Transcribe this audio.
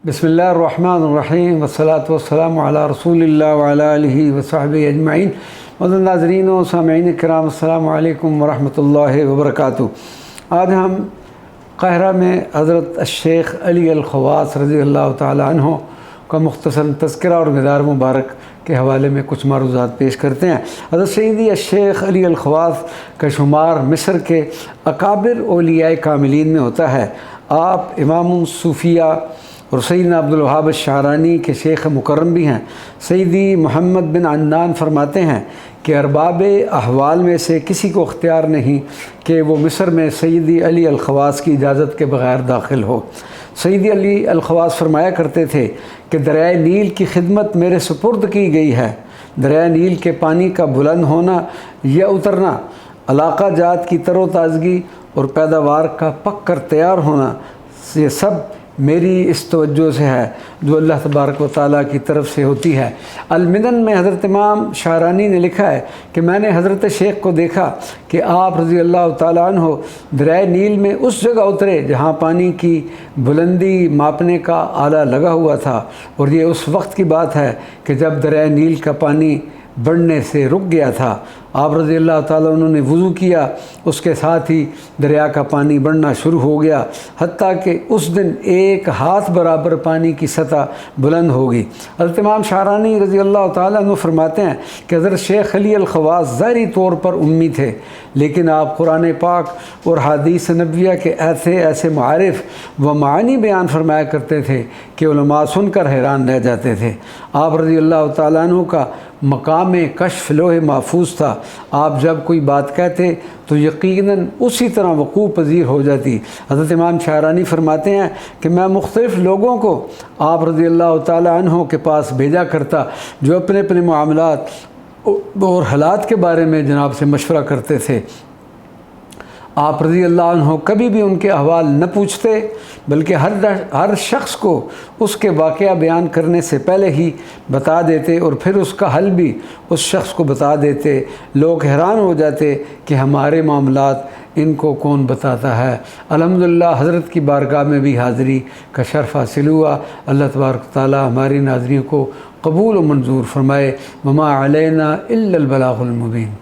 बिस्मिल्लाहिर्रहमानिर्रहीम वस्सलातु वस्सलामु अला रसूलिल्लाह व अला आलिहि व सहबिहि अजमईन। मौजूद नाज़रीन व सामीईन किराम, अस्सलामु अलैकुम व रहमतुल्लाहि व बरकातुहू। आज हम काहिरा में हज़रत शेख अली अल ख़वास रज़ी अल्लाह तआला अन्हु का मुख्तसर तज़किरा और मज़ार मुबारक के हवाले में कुछ मारूज़ात पेश करते हैं। हज़रत सैयदी शेख अली अल ख़वास का शुमार मिस्र के अकाबिर औलियाए कामिलीन में होता है। आप इमाम सूफ़िया और सैयदना अब्दुल वहाब शारानी के शेख मुकर्रम भी हैं। सैयदी मोहम्मद बिन अन्नान फरमाते हैं कि अरबाब अहवाल में से किसी को अख्तियार नहीं कि वो मिस्र में सैयदी अली अल ख़वास की इजाज़त के बग़ैर दाखिल हो। सैयदी अली अल ख़वास फरमाया करते थे कि दरियाए नील की खिदमत मेरे सुपुर्द की गई है। दरियाए नील के पानी का बुलंद होना या उतरना, इलाका जात की तरोताज़गी और पैदावार का पक कर तैयार होना, ये सब मेरी इस तवज्जो से है जो अल्लाह तबारक व तआला की तरफ से होती है। अल-मिनन में हज़रत इमाम शारानी ने लिखा है कि मैंने हज़रत शेख को देखा कि आप रज़ी अल्लाह तआला अन्हु दरियाए नील में उस जगह उतरे जहाँ पानी की बुलंदी मापने का आला लगा हुआ था, और ये उस वक्त की बात है कि जब दरियाए नील का पानी बढ़ने से रुक गया था। आप रज़ी अल्लाह ताला उन्होंने वज़ू किया, उसके साथ ही दरिया का पानी बढ़ना शुरू हो गया, हत्ता कि उस दिन एक हाथ बराबर पानी की सतह बुलंद होगी। हज़रत इमाम शारानी रज़ी अल्लाह ताला अन्हु फरमाते हैं कि हज़रत शेख अली अल ख़वास ज़ाहिरी तौर पर उम्मी थे, लेकिन आप कुरान पाक और हदीस नबविया के ऐसे ऐसे मारिफ व मानी बयान फरमाया करते थे कि उलमा सुनकर हैरान रह जाते थे। आप रज़ी अल्लाह ताला अन्हु का मकाम कश्फ लोहे महफूज था। आप जब कोई बात कहते तो यकीनन उसी तरह वक़ूफ़ पज़ीर हो जाती। हज़रत इमाम शारानी फरमाते हैं कि मैं मुख्तलिफ़ लोगों को आप रज़ी अल्लाह ताला अन्हु के पास भेजा करता जो अपने अपने मामलात और हालात के बारे में जनाब से मशवरा करते थे। आप रज़ी अल्लाह अन्हु कभी भी उनके अहवाल न पूछते, बल्कि हर शख्स को उसके वाक़या बयान करने से पहले ही बता देते और फिर उसका हल भी उस शख्स को बता देते। लोग हैरान हो जाते कि हमारे मामलात इनको कौन बताता है। अल्हम्दुलिल्लाह हज़रत की बारगाह में भी हाज़िरी का शर्फ़ हासिल हुआ। अल्लाह तबारक तआला हमारी नाज़रियों को कबूल व मंजूर फ़रमाए। वमा अलैना इल्लल बलागुल मुबीन।